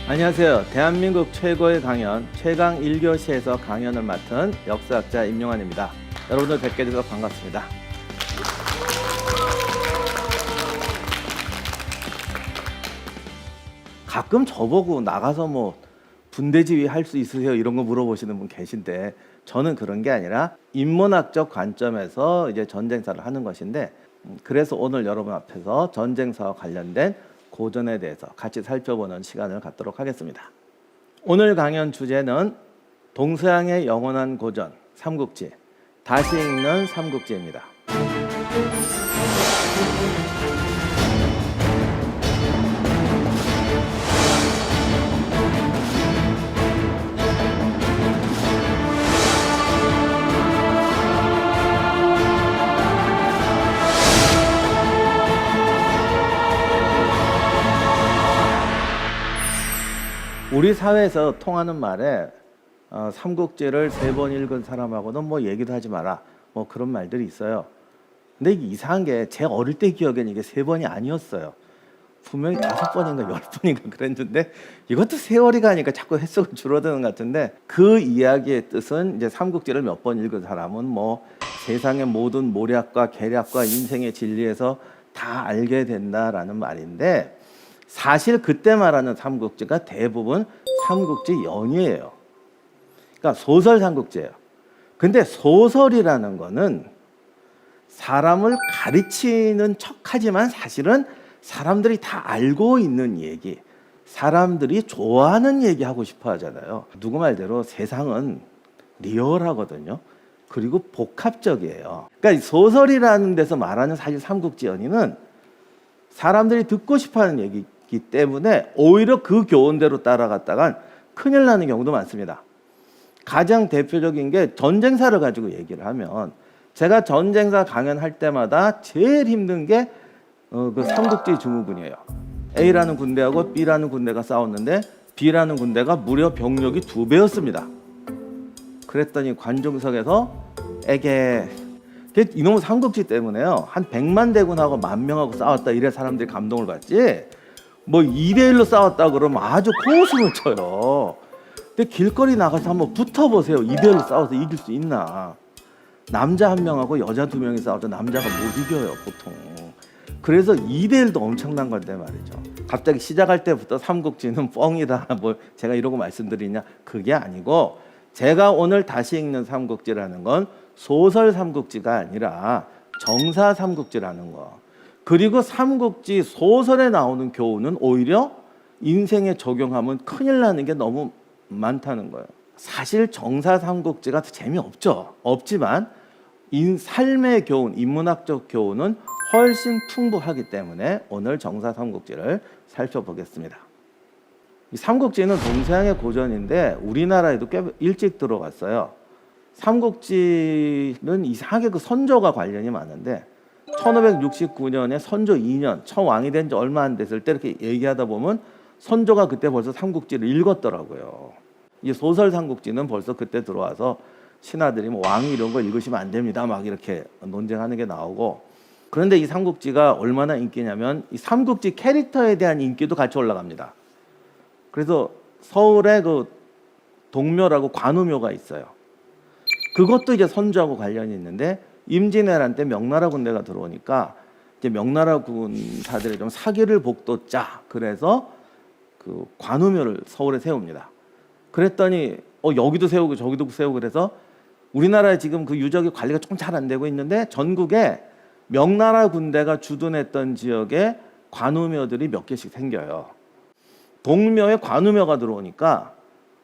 안녕하세요. 대한민국 최고의 강연 최강 1교시에서 강연을 맡은 역사학자 임용환입니다. 여러분들 뵙게 돼서 반갑습니다. 가끔 저보고 나가서 뭐 분대지휘 할 수 있으세요? 이런 거 물어보시는 분 계신데 저는 그런 게 아니라 인문학적 관점에서 이제 전쟁사를 하는 것인데 그래서 오늘 여러분 앞에서 전쟁사와 관련된 고전에 대해서 같이 살펴보는 시간을 갖도록 하겠습니다. 오늘 강연 주제는 동서양의 영원한 고전 삼국지, 다시 읽는 삼국지입니다. 우리 사회에서 통하는 말에 삼국지를 3번 읽은 사람하고는 뭐 얘기도 하지 마라 뭐 그런 말들이 있어요. 근데 이게 이상한 게 제 어릴 때 기억에는 이게 3번이 아니었어요. 분명히 5번인가 10번인가 그랬는데 이것도 세월이 가니까 자꾸 횟수가 줄어드는 것 같은데 그 이야기의 뜻은 이제 삼국지를 몇 번 읽은 사람은 뭐 세상의 모든 모략과 계략과 인생의 진리에서 다 알게 된다라는 말인데 사실 그때 말하는 삼국지가 대부분 삼국지 연이에요. 그러니까 소설 삼국지예요. 근데 소설이라는 거는 사람을 가르치는 척하지만 사실은 사람들이 다 알고 있는 얘기, 사람들이 좋아하는 얘기 하고 싶어 하잖아요. 누구 말대로 세상은 리얼하거든요. 그리고 복합적이에요. 그러니까 소설이라는 데서 말하는 사실 삼국지 연의는 사람들이 듣고 싶어하는 얘기이기 때문에 오히려 그 교훈대로 따라갔다간 큰일 나는 경우도 많습니다. 가장 대표적인 게 전쟁사를 가지고 얘기를 하면 제가 전쟁사 강연할 때마다 제일 힘든 게 그 삼국지 증후군이에요. A라는 군대하고 B라는 군대가 싸웠는데 B라는 군대가 무려 병력이 2배였습니다. 그랬더니 관중석에서 에게 이놈의 삼국지 때문에요. 한 100만 대군하고 10,000명하고 싸웠다 이래 사람들이 감동을 받지. 뭐 2대1로 싸웠다 그러면 아주 고웃음을 쳐요. 근데 길거리 나가서 한번 붙어보세요. 2대1로 싸워서 이길 수 있나. 남자 1명하고 여자 2명이 싸워도 남자가 못 이겨요 보통. 그래서 2대1도 엄청난 건데 말이죠. 갑자기 시작할 때부터 삼국지는 뻥이다 뭐 제가 이러고 말씀드리냐. 그게 아니고 제가 오늘 다시 읽는 삼국지라는 건 소설 삼국지가 아니라 정사 삼국지라는 거. 그리고 삼국지 소설에 나오는 교훈은 오히려 인생에 적용하면 큰일 나는 게 너무 많다는 거예요. 사실 정사 삼국지가 재미없죠. 없지만 삶의 교훈, 인문학적 교훈은 훨씬 풍부하기 때문에 오늘 정사 삼국지를 살펴보겠습니다. 이 삼국지는 동서양의 고전인데 우리나라에도 꽤 일찍 들어갔어요. 삼국지는 이상하게 그 선조가 관련이 많은데 1569년에 선조 2년 처왕이 된 지 얼마 안 됐을 때 이렇게 얘기하다 보면 선조가 그때 벌써 삼국지를 읽었더라고요. 이 소설 삼국지는 벌써 그때 들어와서 신하들이 뭐 왕이 이런 거 읽으시면 안 됩니다 막 이렇게 논쟁하는 게 나오고. 그런데 이 삼국지가 얼마나 인기냐면 이 삼국지 캐릭터에 대한 인기도 같이 올라갑니다. 그래서 서울에 그 동묘라고 관우묘가 있어요. 그것도 이제 선조하고 관련이 있는데 임진왜란 때 명나라 군대가 들어오니까 이제 명나라 군사들이 좀 사기를 복돋자 그래서 그 관우묘를 서울에 세웁니다. 그랬더니 여기도 세우고 저기도 세우고 그래서 우리나라에 지금 그 유적의 관리가 조금 잘 안 되고 있는데 전국에 명나라 군대가 주둔했던 지역에 관우묘들이 몇 개씩 생겨요. 동묘에 관우묘가 들어오니까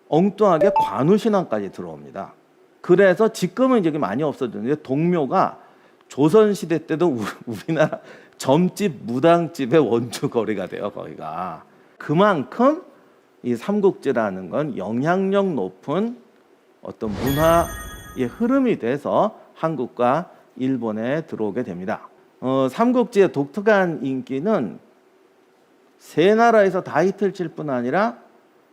엉뚱하게 관우신앙까지 들어옵니다. 그래서 지금은 이제 많이 없어졌는데 동묘가 조선시대 때도 우리나라 점집, 무당집의 원주거리가 돼요. 거기가. 그만큼 이 삼국지라는 건 영향력 높은 어떤 문화의 흐름이 돼서 한국과 일본에 들어오게 됩니다. 삼국지의 독특한 인기는 세 나라에서 다 히트를 칠 뿐 아니라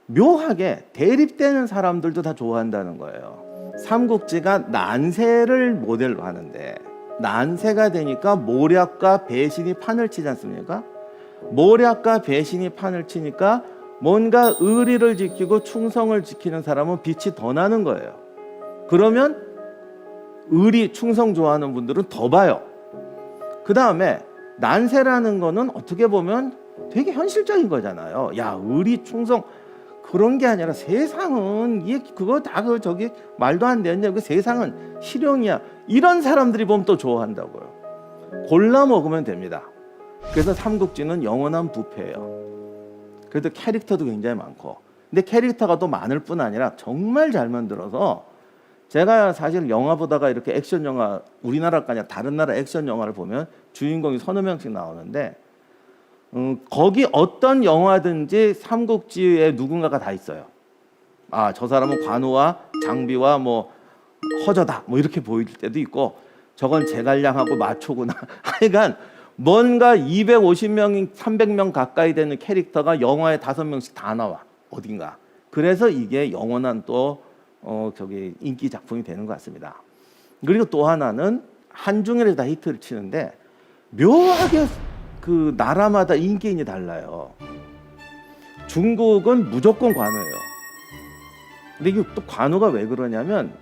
묘하게 대립되는 사람들도 다 좋아한다는 거예요. 삼국지가 난세를 모델로 하는데 난세가 되니까 모략과 배신이 판을 치지 않습니까? 모략과 배신이 판을 치니까 뭔가 의리를 지키고 충성을 지키는 사람은 빛이 더 나는 거예요. 그러면 의리, 충성 좋아하는 분들은 더 봐요. 그 다음에 난세라는 거는 어떻게 보면 되게 현실적인 거잖아요. 야, 의리, 충성 그런 게 아니라 세상은 이게 그거 다 그 저기 말도 안 되는 그 세상은 실용이야. 이런 사람들이 보면 또 좋아한다고요. 골라 먹으면 됩니다. 그래서 삼국지는 영원한 부패예요. 그래도 캐릭터도 굉장히 많고, 근데 캐릭터가 또 많을 뿐 아니라 정말 잘 만들어서 제가 사실 영화 보다가 이렇게 액션 영화 우리나라가 아니라 다른 나라 액션 영화를 보면 주인공이 서너 명씩 나오는데 거기 어떤 영화든지 삼국지에 누군가가 다 있어요. 아, 저 사람은 관우와 장비와 뭐 허저다 뭐 이렇게 보일 때도 있고 저건 제갈량하고 마초구나. 하여간 뭔가 250명, 300명 가까이 되는 캐릭터가 영화에 5명씩 다 나와 어딘가. 그래서 이게 영원한 또 저기 인기 작품이 되는 것 같습니다. 그리고 또 하나는 한중일에서 다 히트를 치는데 묘하게 그 나라마다 인기인이 달라요. 중국은 무조건 관우예요. 근데 이게 또 관우가 왜 그러냐면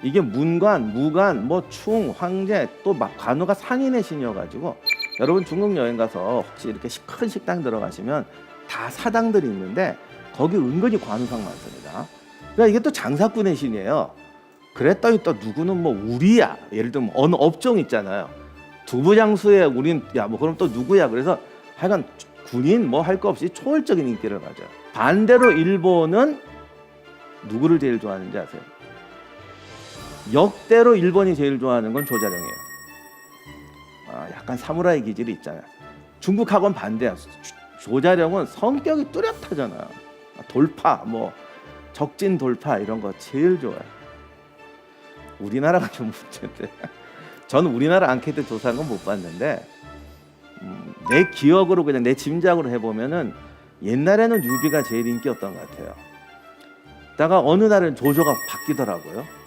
이게 문관, 무관, 뭐 충, 황제 또 막 관우가 상인의 신이어가지고 여러분 중국 여행 가서 혹시 이렇게 큰 식당 들어가시면 다 사당들이 있는데 거기 은근히 관우상 많습니다. 그러니까 이게 또 장사꾼의 신이에요. 그랬더니 또 누구는 뭐 우리야. 예를 들면 어느 업종 있잖아요. 두부장수에 우린 야 뭐 그럼 또 누구야. 그래서 하여간 군인 뭐 할 거 없이 초월적인 인기를 가져요. 반대로 일본은 누구를 제일 좋아하는지 아세요? 역대로 일본이 제일 좋아하는 건 조자룡이에요. 약간 사무라이 기질이 있잖아요. 중국하고는 반대야. 조자룡은 성격이 뚜렷하잖아요. 돌파, 뭐 적진 돌파 이런 거 제일 좋아요. 우리나라가 좀 문제인데 저는 우리나라 앙케이트 조사한 건 못 봤는데 내 기억으로 그냥 내 짐작으로 해보면은 옛날에는 유비가 제일 인기였던 것 같아요. 다가 어느 날은 조조가 바뀌더라고요.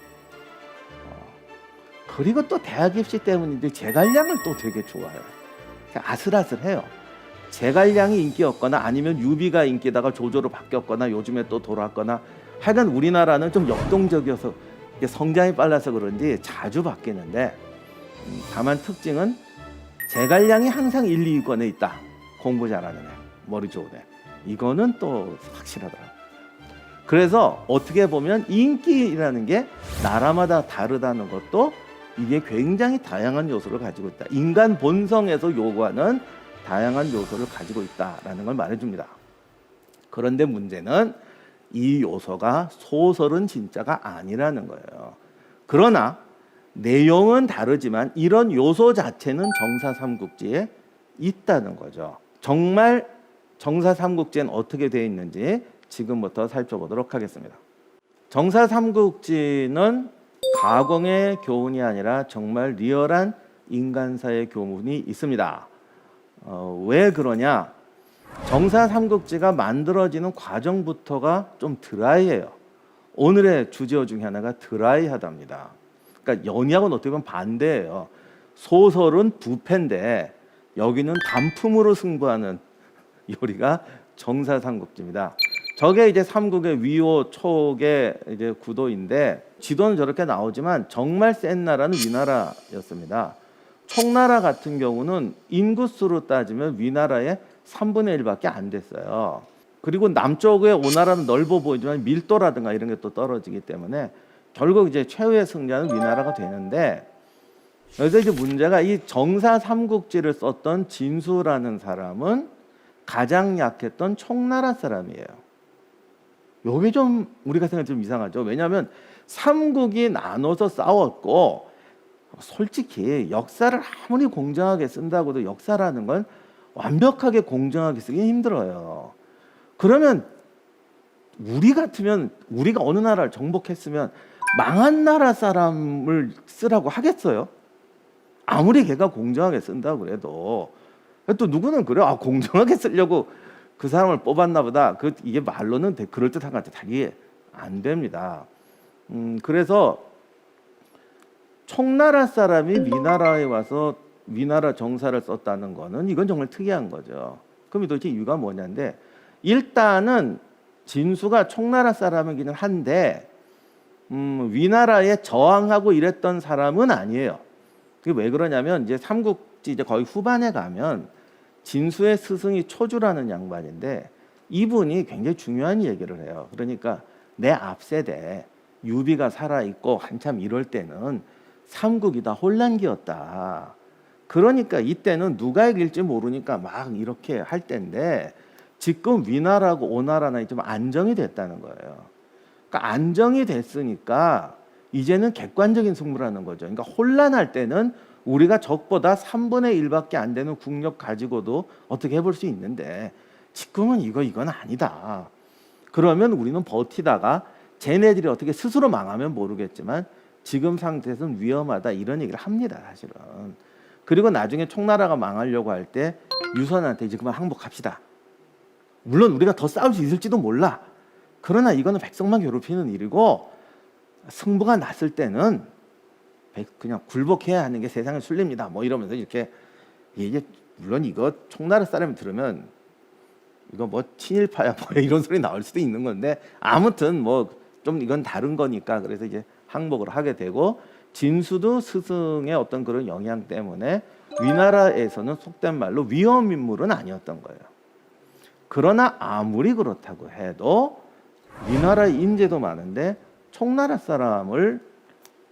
그리고 또 대학 입시 때문인데 제갈량을 또 되게 좋아해요. 아슬아슬해요. 제갈량이 인기였거나 아니면 유비가 인기다가 조조로 바뀌었거나 요즘에 또 돌아왔거나 하여간 우리나라는 좀 역동적이어서 성장이 빨라서 그런지 자주 바뀌는데 다만 특징은 제갈량이 항상 1, 2위권에 있다. 공부 잘하는 애, 머리 좋은 애. 이거는 또 확실하더라고요. 그래서 어떻게 보면 인기라는 게 나라마다 다르다는 것도 이게 굉장히 다양한 요소를 가지고 있다. 인간 본성에서 요구하는 다양한 요소를 가지고 있다라는 걸 말해줍니다. 그런데 문제는 이 요소가 소설은 진짜가 아니라는 거예요. 그러나 내용은 다르지만 이런 요소 자체는 정사삼국지에 있다는 거죠. 정말 정사삼국지는 어떻게 되어 있는지 지금부터 살펴보도록 하겠습니다. 정사삼국지는 가공의 교훈이 아니라 정말 리얼한 인간사의 교훈이 있습니다. 왜 그러냐? 정사삼국지가 만들어지는 과정부터가 좀 드라이해요. 오늘의 주제어 중에 하나가 드라이하답니다. 그러니까 연희하고는 어떻게 보면 반대예요. 소설은 부패인데 여기는 단품으로 승부하는 요리가 정사삼국지입니다. 저게 이제 삼국의 위호 촉의 이제 구도인데 지도는 저렇게 나오지만 정말 센 나라는 위나라였습니다. 총나라 같은 경우는 인구수로 따지면 위나라의 3분의 1밖에 안 됐어요. 그리고 남쪽의 오나라는 넓어 보이지만 밀도라든가 이런 게 또 떨어지기 때문에 결국 이제 최후의 승자는 위나라가 되는데 여기서 이제 문제가 이 정사삼국지를 썼던 진수라는 사람은 가장 약했던 총나라 사람이에요. 요게 좀 우리가 생각하면 좀 이상하죠. 왜냐하면 삼국이 나눠서 싸웠고 솔직히 역사를 아무리 공정하게 쓴다고도 역사라는 건 완벽하게 공정하게 쓰기 힘들어요. 그러면 우리 같으면 우리가 어느 나라를 정복했으면 망한 나라 사람을 쓰라고 하겠어요? 아무리 걔가 공정하게 쓴다고 그래도 또 누구는 그래 공정하게 쓰려고 그 사람을 뽑았나 보다. 이게 말로는 그럴듯한 것 같아요. 이게 안 됩니다. 그래서 총나라 사람이 위나라에 와서 위나라 정사를 썼다는 거는 이건 정말 특이한 거죠. 그럼 도대체 이유가 뭐냐인데 일단은 진수가 총나라 사람이기는 한데 위나라에 저항하고 이랬던 사람은 아니에요. 그게 왜 그러냐면 이제 삼국지 이제 거의 후반에 가면 진수의 스승이 초주라는 양반인데 이분이 굉장히 중요한 얘기를 해요. 그러니까 내 앞세대 유비가 살아있고 한참 이럴 때는 삼국이 다 혼란기였다. 그러니까 이때는 누가 이길지 모르니까 막 이렇게 할 때인데 지금 위나라고 오나라는 좀 안정이 됐다는 거예요. 그러니까 안정이 됐으니까 이제는 객관적인 승부라는 거죠. 그러니까 혼란할 때는 우리가 적보다 3분의 1밖에 안 되는 국력 가지고도 어떻게 해볼 수 있는데 지금은 이건 아니다. 그러면 우리는 버티다가 쟤네들이 어떻게 스스로 망하면 모르겠지만 지금 상태에서는 위험하다 이런 얘기를 합니다. 사실은. 그리고 나중에 총나라가 망하려고 할 때 유선한테 이제 그만 항복합시다. 물론 우리가 더 싸울 수 있을지도 몰라. 그러나 이거는 백성만 괴롭히는 일이고 승부가 났을 때는 그냥 굴복해야 하는 게 세상의 순리입니다. 뭐 이러면서 이렇게 이게 물론 이거 총나라 사람이 들으면 이거 뭐 친일파야 뭐 이런 소리 나올 수도 있는 건데 아무튼 뭐 좀 이건 다른 거니까 그래서 이제 항복을 하게 되고 진수도 스승의 어떤 그런 영향 때문에 위나라에서는 속된 말로 위험 인물은 아니었던 거예요. 그러나 아무리 그렇다고 해도 위나라의 인재도 많은데 총나라 사람을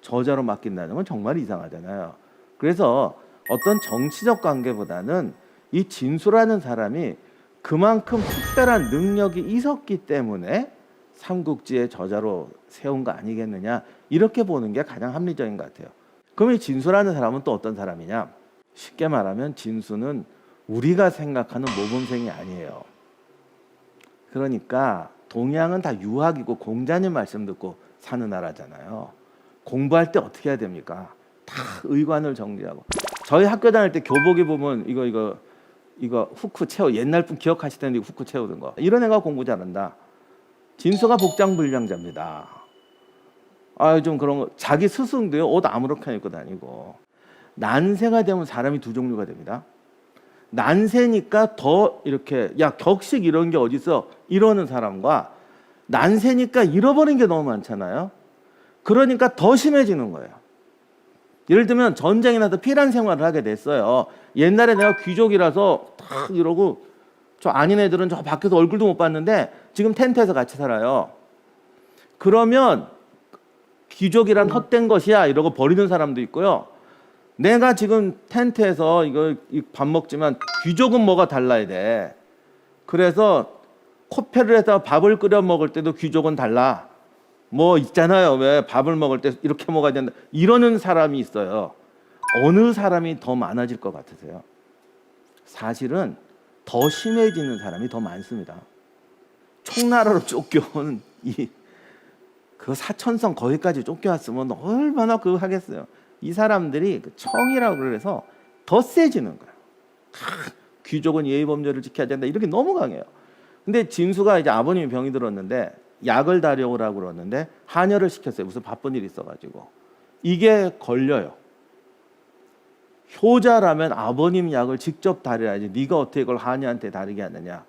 저자로 맡긴다는 건 정말 이상하잖아요. 그래서 어떤 정치적 관계보다는 이 진수라는 사람이 그만큼 특별한 능력이 있었기 때문에 삼국지의 저자로 세운 거 아니겠느냐 이렇게 보는 게 가장 합리적인 것 같아요. 그럼 이 진수라는 사람은 또 어떤 사람이냐? 쉽게 말하면 진수는 우리가 생각하는 모범생이 아니에요. 그러니까 동양은 다 유학이고 공자님 말씀 듣고 사는 나라잖아요. 공부할 때 어떻게 해야 됩니까? 다 의관을 정리하고. 저희 학교 다닐 때 교복에 보면 이거 후크 채워 옛날 분 기억하실 텐데 후크 채우는 거 이런 애가 공부 잘한다. 진수가 복장불량자입니다. 좀 그런 거 자기 스승도요 옷 아무렇게나 입고 다니고 난세가 되면 사람이 두 종류가 됩니다. 난세니까 더 이렇게 야 격식 이런 게 어딨어 이러는 사람과 난세니까 잃어버린 게 너무 많잖아요. 그러니까 더 심해지는 거예요. 예를 들면 전쟁이 나서 피란 생활을 하게 됐어요. 옛날에 내가 귀족이라서 딱 이러고 저 아닌 애들은 저 밖에서 얼굴도 못 봤는데 지금 텐트에서 같이 살아요. 그러면 귀족이란 헛된 것이야 이러고 버리는 사람도 있고요. 내가 지금 텐트에서 이거 밥 먹지만 귀족은 뭐가 달라야 돼. 그래서 코페를 해서 밥을 끓여 먹을 때도 귀족은 달라. 뭐 있잖아요. 왜 밥을 먹을 때 이렇게 먹어야 된다. 이러는 사람이 있어요. 어느 사람이 더 많아질 것 같으세요? 사실은 더 심해지는 사람이 더 많습니다. 총나라로 쫓겨온 그 사천성 거기까지 쫓겨왔으면 얼마나 그거 하겠어요. 이 사람들이 그 청이라고 그래서 더 세지는 거예요. 귀족은 예의범죄를 지켜야 된다 이렇게 너무 강해요. 근데 진수가 이제 아버님이 병이 들었는데 약을 다려오라고 그러는데 한혈을 시켰어요. 무슨 바쁜 일이 있어가지고 이게 걸려요. 효자라면 아버님 약을 직접 다려야지 네가 어떻게 이걸 한이한테 다르게 하느냐.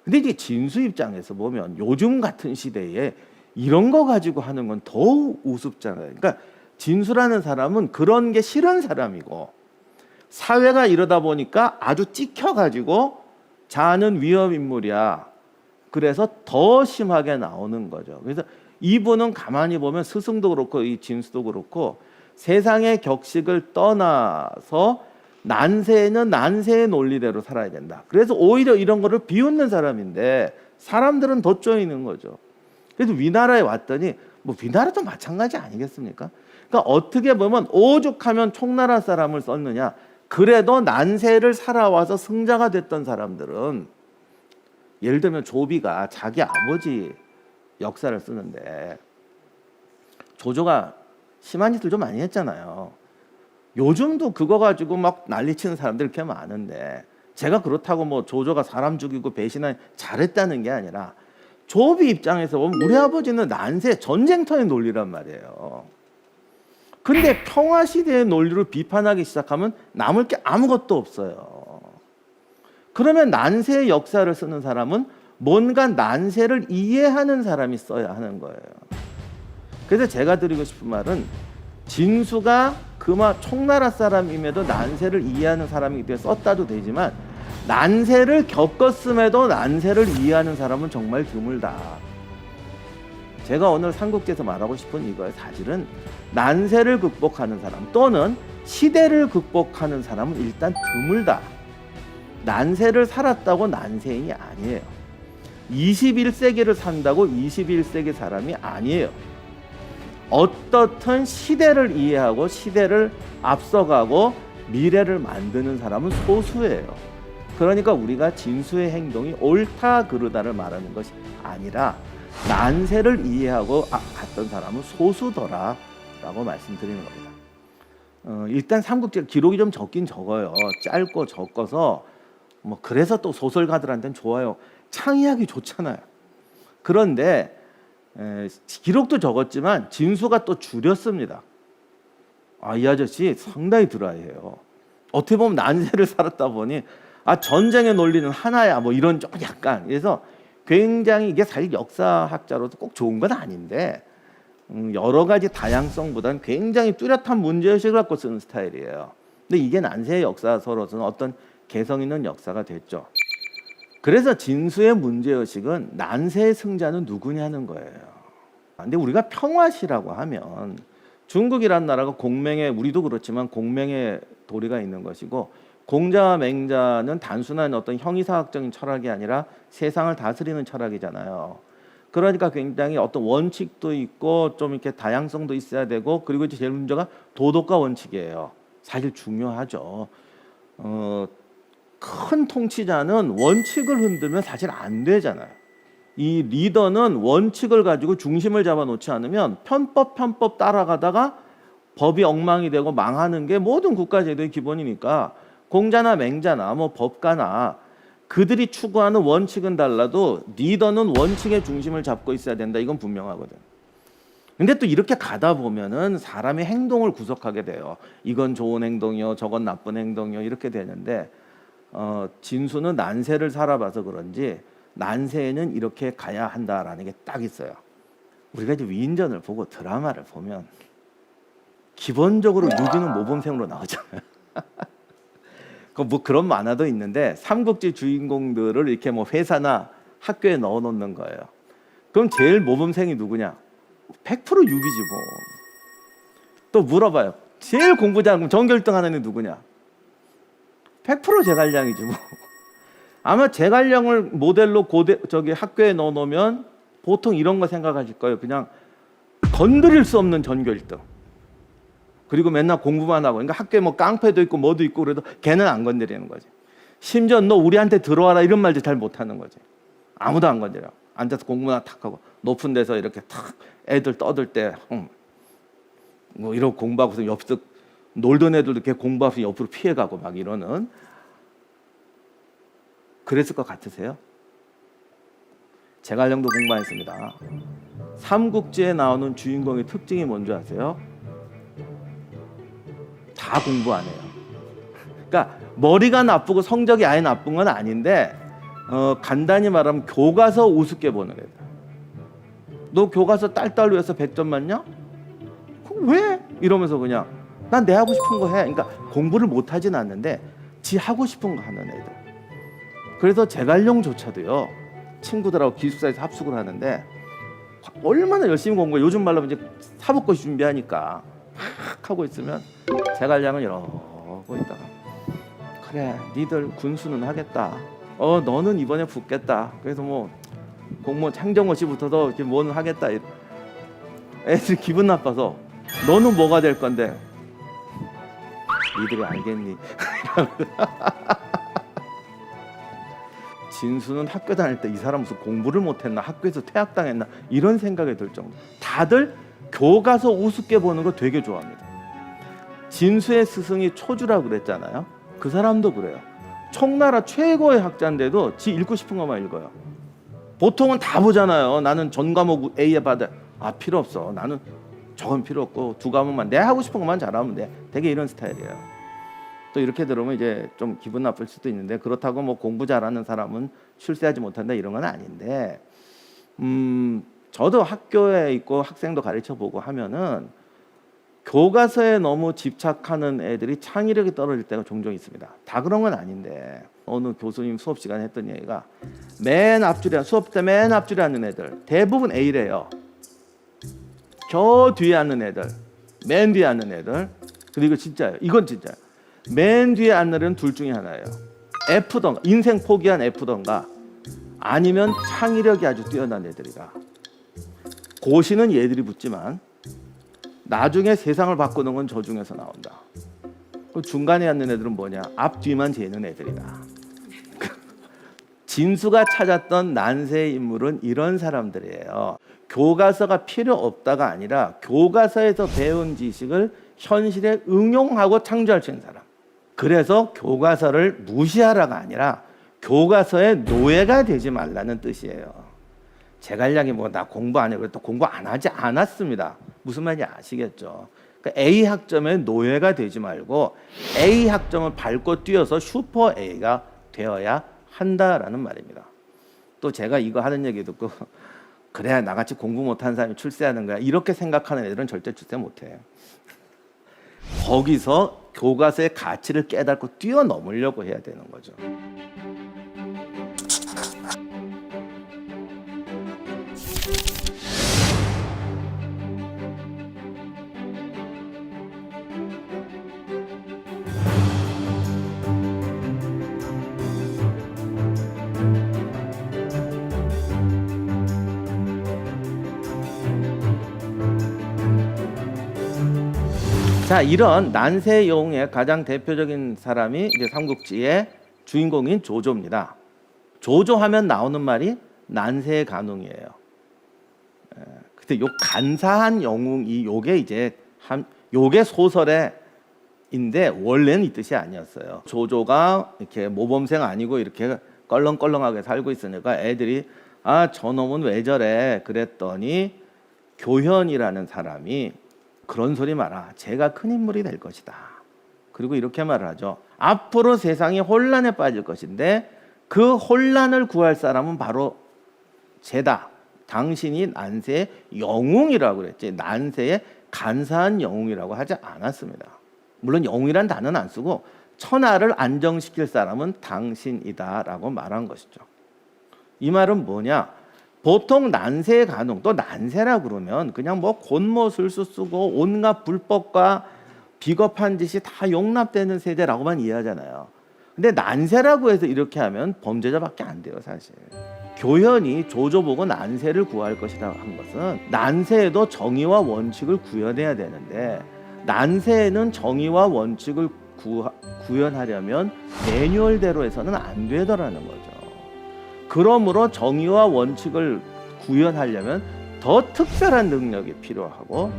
근데 이제 진수 입장에서 보면 요즘 같은 시대에 이런 거 가지고 하는 건 더 우습잖아요. 그러니까 진수라는 사람은 그런 게 싫은 사람이고 사회가 이러다 보니까 아주 찍혀가지고 자는 위험 인물이야. 그래서 더 심하게 나오는 거죠. 그래서 이분은 가만히 보면 스승도 그렇고 이 진수도 그렇고 세상의 격식을 떠나서 난세는 난세의 논리대로 살아야 된다. 그래서 오히려 이런 거를 비웃는 사람인데 사람들은 더 쪼이는 거죠. 그래서 위나라에 왔더니 뭐 위나라도 마찬가지 아니겠습니까? 그러니까 어떻게 보면 오죽하면 총나라 사람을 썼느냐. 그래도 난세를 살아와서 승자가 됐던 사람들은 예를 들면 조비가 자기 아버지 역사를 쓰는데 조조가 심한 짓을 좀 많이 했잖아요. 요즘도 그거 가지고 막 난리치는 사람들 이렇게 많은데 제가 그렇다고 뭐 조조가 사람 죽이고 배신한 잘했다는 게 아니라 조비 입장에서 보면 우리 아버지는 난세 전쟁터의 논리란 말이에요. 근데 평화시대의 논리를 비판하기 시작하면 남을 게 아무것도 없어요. 그러면 난세의 역사를 쓰는 사람은 뭔가 난세를 이해하는 사람이 써야 하는 거예요. 그래서 제가 드리고 싶은 말은 진수가 그마 총나라 사람임에도 난세를 이해하는 사람이기 때문에 썼다도 되지만 난세를 겪었음에도 난세를 이해하는 사람은 정말 드물다. 제가 오늘 삼국지에서 말하고 싶은 이거예요. 사실은 난세를 극복하는 사람 또는 시대를 극복하는 사람은 일단 드물다. 난세를 살았다고 난세인이 아니에요. 21세기를 산다고 21세기 사람이 아니에요. 어떻든 시대를 이해하고 시대를 앞서가고 미래를 만드는 사람은 소수예요. 그러니까 우리가 진수의 행동이 옳다 그르다를 말하는 것이 아니라 난세를 이해하고 갔던 사람은 소수더라 라고 말씀드리는 겁니다. 일단 삼국지 기록이 좀 적긴 적어요. 짧고 적어서 뭐 그래서 또 소설가들한테는 좋아요. 창의하기 좋잖아요. 그런데 기록도 적었지만 진수가 또 줄였습니다. 이 아저씨 상당히 드라이해요. 어떻게 보면 난세를 살았다 보니 전쟁의 논리는 하나야 뭐 이런 좀 약간 그래서 굉장히 이게 사실 역사학자로도 꼭 좋은 건 아닌데 여러 가지 다양성보다는 굉장히 뚜렷한 문제의식을 갖고 쓰는 스타일이에요. 근데 이게 난세의 역사서로서는 어떤 개성 있는 역사가 됐죠. 그래서 진수의 문제의식은 난세의 승자는 누구냐는 거예요. 근데 우리가 평화시라고 하면 중국이란 나라가 공맹의 우리도 그렇지만 공맹의 도리가 있는 것이고 공자와 맹자는 단순한 어떤 형이사학적인 철학이 아니라 세상을 다스리는 철학이잖아요. 그러니까 굉장히 어떤 원칙도 있고 좀 이렇게 다양성도 있어야 되고 그리고 이제 제일 문제가 도덕과 원칙이에요. 사실 중요하죠. 큰 통치자는 원칙을 흔들면 사실 안 되잖아요. 이 리더는 원칙을 가지고 중심을 잡아놓지 않으면 편법 따라가다가 법이 엉망이 되고 망하는 게 모든 국가제도의 기본이니까 공자나 맹자나 뭐 법가나 그들이 추구하는 원칙은 달라도 리더는 원칙의 중심을 잡고 있어야 된다. 이건 분명하거든. 근데 또 이렇게 가다 보면은 사람의 행동을 구속하게 돼요. 이건 좋은 행동이요, 저건 나쁜 행동이요 이렇게 되는데 진수는 난세를 살아봐서 그런지 난세에는 이렇게 가야 한다라는 게 딱 있어요. 우리가 이제 위인전을 보고 드라마를 보면 기본적으로 유비는 모범생으로 나오잖아요. 뭐 그런 만화도 있는데 삼국지 주인공들을 이렇게 뭐 회사나 학교에 넣어놓는 거예요. 그럼 제일 모범생이 누구냐? 100% 유비지 뭐. 또 물어봐요. 제일 공부 잘하면 전교 1등 하는 애 누구냐? 100% 제갈량이지 뭐. 아마 제갈량을 모델로 학교에 넣어놓으면 보통 이런 거 생각하실 거예요. 그냥 건드릴 수 없는 전교 1등. 그리고 맨날 공부만 하고, 그러니까 학교에 뭐 깡패도 있고 뭐도 있고 그래도 걔는 안 건드리는 거지. 심지어 너 우리한테 들어와라 이런 말도 잘 못하는 거지. 아무도 안 건드려. 앉아서 공부나 탁 하고 높은 데서 이렇게 탁 애들 떠들 때 뭐 이러고 공부하고서 옆에서 놀던 애들도 이렇게 공부하면서 옆으로 피해가고 막 이러는. 그랬을 것 같으세요? 제갈량도 공부했습니다. 삼국지에 나오는 주인공의 특징이 뭔지 아세요? 다 공부 안 해요. 그러니까 머리가 나쁘고 성적이 아예 나쁜 건 아닌데 간단히 말하면 교과서 우습게 보는 애들. 너 교과서 딸딸 외워서 100점 맞냐? 왜? 이러면서 그냥 난 내 하고 싶은 거 해. 그러니까 공부를 못하진 않는데 지 하고 싶은 거 하는 애들. 그래서 제갈량조차도요 친구들하고 기숙사에서 합숙을 하는데 얼마나 열심히 공부해. 요즘 말로 이제 사법고시 준비하니까 막 하고 있으면 제갈량은 이러고 있다가 그래 니들 군수는 하겠다. 너는 이번에 붙겠다. 그래서 뭐 공무원 창정고시부터도 이렇게 뭐는 하겠다. 애들이 기분 나빠서 너는 뭐가 될 건데? 니들이 알겠니? 진수는 학교 다닐 때 이 사람 무슨 공부를 못했나? 학교에서 퇴학당했나? 이런 생각이 들 정도. 다들 교과서 우습게 보는 거 되게 좋아합니다. 진수의 스승이 초주라고 그랬잖아요. 그 사람도 그래요. 청나라 최고의 학자인데도 지 읽고 싶은 것만 읽어요. 보통은 다 보잖아요. 나는 전 과목 A에 받아. 필요 없어. 나는 저건 필요 없고 두 과목만 내 하고 싶은 것만 잘하면 돼. 되게 이런 스타일이에요. 또 이렇게 들으면 이제 좀 기분 나쁠 수도 있는데 그렇다고 뭐 공부 잘하는 사람은 출세하지 못한다 이런 건 아닌데 저도 학교에 있고 학생도 가르쳐 보고 하면은 교과서에 너무 집착하는 애들이 창의력이 떨어질 때가 종종 있습니다. 다 그런 건 아닌데 어느 교수님 수업 시간에 했던 얘기가 맨 앞줄에 수업 때 맨 앞줄에 앉는 애들 대부분 A래요. 저 뒤에 앉는 애들 맨 뒤에 앉는 애들 그리고 진짜예요. 이건 진짜예요. 맨 뒤에 앉는 애는 둘 중에 하나예요. F던가 인생 포기한 F던가 아니면 창의력이 아주 뛰어난 애들이다. 고시는 얘들이 붙지만 나중에 세상을 바꾸는 건 저 중에서 나온다. 중간에 앉는 애들은 뭐냐? 앞뒤만 재는 애들이다. 진수가 찾았던 난세의 인물은 이런 사람들이에요. 교과서가 필요 없다가 아니라 교과서에서 배운 지식을 현실에 응용하고 창조할 수 있는 사람. 그래서 교과서를 무시하라가 아니라 교과서의 노예가 되지 말라는 뜻이에요. 제갈량이 뭐 나 공부 안 해 그랬다 공부 안 하지 않았습니다. 무슨 말인지 아시겠죠? 그러니까 A 학점의 노예가 되지 말고 A 학점을 밟고 뛰어서 슈퍼 A가 되어야 한다라는 말입니다. 또 제가 이거 하는 얘기 듣고 그래야 나같이 공부 못하는 사람이 출세하는 거야 이렇게 생각하는 애들은 절대 출세 못해요. 거기서 교과서의 가치를 깨닫고 뛰어넘으려고 해야 되는 거죠. 자, 이런 난세의 영웅의 가장 대표적인 사람이 이제 삼국지의 주인공인 조조입니다. 조조하면 나오는 말이 난세의 간웅이에요. 근데 요 간사한 영웅이 요게 이제 요게 소설에인데 원래는 이 뜻이 아니었어요. 조조가 이렇게 모범생 아니고 이렇게 껄렁껄렁하게 살고 있으니까 애들이 아, 저놈은 왜 저래? 그랬더니 교현이라는 사람이 그런 소리 마라. 제가 큰 인물이 될 것이다. 그리고 이렇게 말을 하죠. 앞으로 세상이 혼란에 빠질 것인데 그 혼란을 구할 사람은 바로 쟤다. 당신이 난세의 영웅이라고 그랬지. 난세의 간사한 영웅이라고 하지 않았습니다. 물론 영웅이란 단어는 안 쓰고 천하를 안정시킬 사람은 당신이다라고 말한 것이죠. 이 말은 뭐냐? 보통 난세의 간웅, 또 난세라 그러면 그냥 뭐 곤모술수 쓰고 온갖 불법과 비겁한 짓이 다 용납되는 세대라고만 이해하잖아요. 근데 난세라고 해서 이렇게 하면 범죄자밖에 안 돼요, 사실. 교현이 조조 보고 난세를 구할 것이라고 한 것은 난세에도 정의와 원칙을 구현해야 되는데 난세에는 정의와 원칙을 구현하려면 매뉴얼대로 해서는 안 되더라는 거죠. 그러므로 정의와 원칙을 구현하려면 더 특별한 능력이 필요하고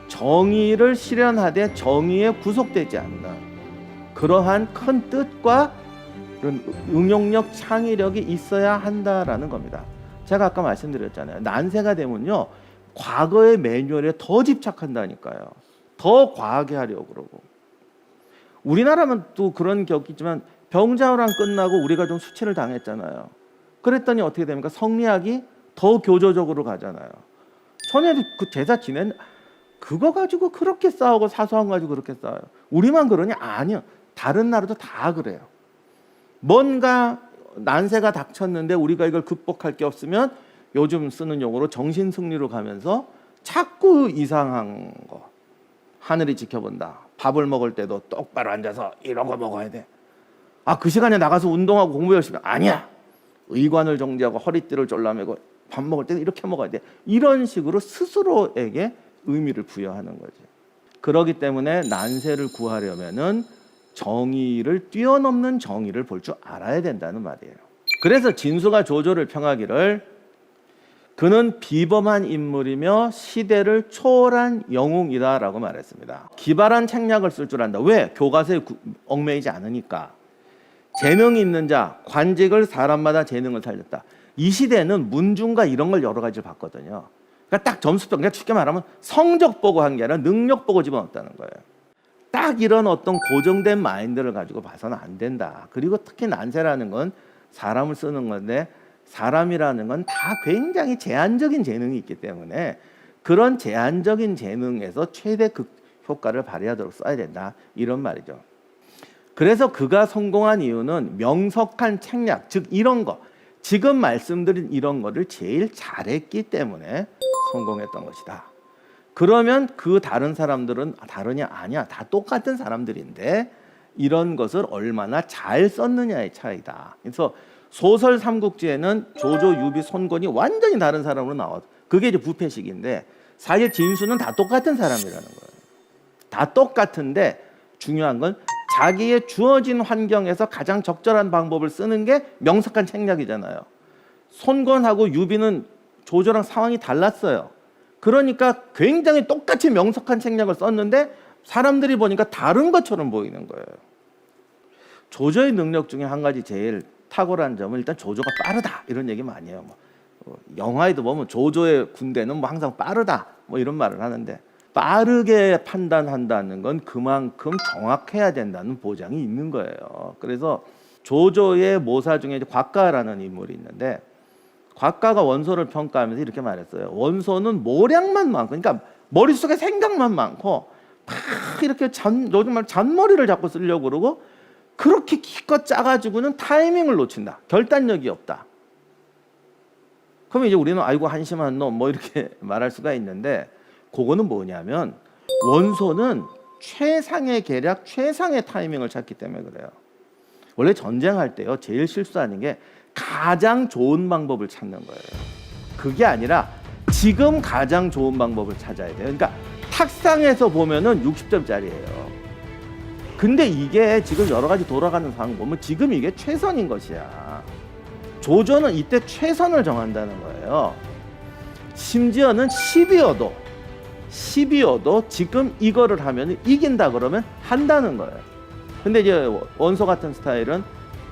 정의를 실현하되 정의에 구속되지 않는 그러한 큰 뜻과 그런 응용력, 창의력이 있어야 한다라는 겁니다. 제가 아까 말씀드렸잖아요. 난세가 되면요 과거의 매뉴얼에 더 집착한다니까요. 더 과하게 하려고 그러고. 우리나라면 또 그런 격이 있지만 병자호란 끝나고 우리가 좀 수치를 당했잖아요. 그랬더니 어떻게 됩니까? 성리학이 더 교조적으로 가잖아요. 전에 그 제사 지낸 그거 가지고 그렇게 싸우고 사소한 거 가지고 그렇게 싸워요. 우리만 그러냐? 아니요. 다른 나라도 다 그래요. 뭔가 난세가 닥쳤는데 우리가 이걸 극복할 게 없으면 요즘 쓰는 용어로 정신승리로 가면서 자꾸 이상한 거. 하늘이 지켜본다. 밥을 먹을 때도 똑바로 앉아서 이러고 먹어야 돼. 아, 그 시간에 나가서 운동하고 공부 열심히 아니야. 의관을 정지하고 허리띠를 졸라매고 밥 먹을 때는 이렇게 먹어야 돼. 이런 식으로 스스로에게 의미를 부여하는 거지. 그렇기 때문에 난세를 구하려면은 정의를 뛰어넘는 정의를 볼 줄 알아야 된다는 말이에요. 그래서 진수가 조조를 평하기를 그는 비범한 인물이며 시대를 초월한 영웅이다라고 말했습니다. 기발한 책략을 쓸 줄 안다. 왜? 교과서에 얽매이지 않으니까. 재능이 있는 자, 관직을 사람마다 재능을 살렸다. 이 시대는 문중과 이런 걸 여러 가지를 봤거든요. 그러니까 딱 점수표, 그러니까 쉽게 말하면 성적 보고 한 게 아니라 능력 보고 집어넣었다는 거예요. 딱 이런 어떤 고정된 마인드를 가지고 봐서는 안 된다. 그리고 특히 난세라는 건 사람을 쓰는 건데 사람이라는 건 다 굉장히 제한적인 재능이 있기 때문에 그런 제한적인 재능에서 최대 극 효과를 발휘하도록 써야 된다. 이런 말이죠. 그래서 그가 성공한 이유는 명석한 책략, 즉 이런 거, 지금 말씀드린 이런 거를 제일 잘했기 때문에 성공했던 것이다. 그러면 그 다른 사람들은 다르냐? 아니야. 다 똑같은 사람들인데 이런 것을 얼마나 잘 썼느냐의 차이다. 그래서 소설 삼국지에는 조조, 유비, 손권이 완전히 다른 사람으로 나와요. 그게 이제 부패식인데 사실 진수는 다 똑같은 사람이라는 거예요. 다 똑같은데 중요한 건 자기의 주어진 환경에서 가장 적절한 방법을 쓰는 게 명석한 책략이잖아요. 손권하고 유비는 조조랑 상황이 달랐어요. 그러니까 굉장히 똑같이 명석한 책략을 썼는데 사람들이 보니까 다른 것처럼 보이는 거예요. 조조의 능력 중에 한 가지 제일 탁월한 점은 일단 조조가 빠르다 이런 얘기 많이 해요. 영화에도 보면 조조의 군대는 뭐 항상 빠르다 뭐 이런 말을 하는데 빠르게 판단한다는 건 그만큼 정확해야 된다는 보장이 있는 거예요. 그래서 조조의 모사 중에 이제 곽가라는 인물이 있는데 곽가가 원소를 평가하면서 이렇게 말했어요. 원소는 모량만 많고, 그러니까 머릿속에 생각만 많고 막 이렇게 요즘 말 잔머리를 자꾸 쓰려고 그러고 그렇게 기껏 짜가지고는 타이밍을 놓친다. 결단력이 없다. 그러면 이제 우리는 아이고 한심한 놈 뭐 이렇게 말할 수가 있는데 그거는 뭐냐면 원소는 최상의 계략, 최상의 타이밍을 찾기 때문에 그래요. 원래 전쟁할 때요 제일 실수하는 게 가장 좋은 방법을 찾는 거예요. 그게 아니라 지금 가장 좋은 방법을 찾아야 돼요. 그러니까 탁상에서 보면은 60점짜리예요. 근데 이게 지금 여러 가지 돌아가는 상황 보면 지금 이게 최선인 것이야. 조조는 이때 최선을 정한다는 거예요. 심지어는 10이어도 지금 이거를 하면 이긴다 그러면 한다는 거예요. 근데 이제 원소 같은 스타일은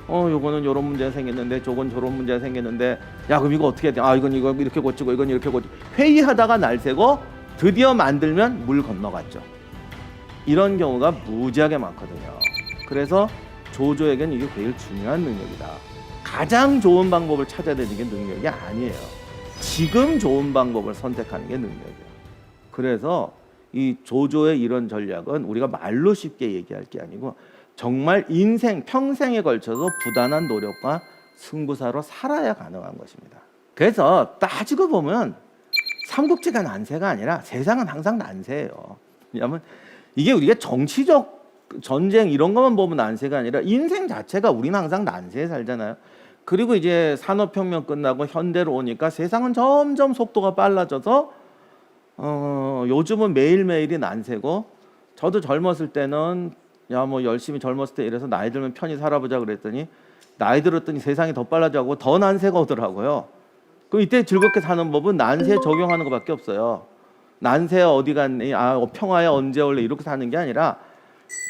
요거는 요런 문제가 생겼는데 저건 저런 문제가 생겼는데 야 그럼 이거 어떻게 해야 돼? 아 이건 이거 이렇게 고치고 이건 이렇게 고치고 회의하다가 날 새고 드디어 만들면 물 건너갔죠. 이런 경우가 무지하게 많거든요. 그래서 조조에게는 이게 제일 중요한 능력이다. 가장 좋은 방법을 찾아야 되는 게 능력이 아니에요. 지금 좋은 방법을 선택하는 게 능력이에요. 그래서 이 조조의 이런 전략은 우리가 말로 쉽게 얘기할 게 아니고 정말 인생, 평생에 걸쳐서 부단한 노력과 승부사로 살아야 가능한 것입니다. 그래서 따지고 보면 삼국지가 난세가 아니라 세상은 항상 난세예요. 왜냐하면 이게 우리가 정치적 전쟁 이런 것만 보면 난세가 아니라 인생 자체가 우리는 항상 난세에 살잖아요. 그리고 이제 산업혁명 끝나고 현대로 오니까 세상은 점점 속도가 빨라져서 요즘은 매일매일이 난세고 저도 젊었을 때는 야 뭐 열심히 젊었을 때 이래서 나이 들면 편히 살아보자 그랬더니 나이 들었더니 세상이 더 빨라져고 더 난세가 오더라고요. 그럼 이때 즐겁게 사는 법은 난세에 적용하는 것밖에 없어요. 난세야 어디 갔니? 평화야 언제 올래? 이렇게 사는 게 아니라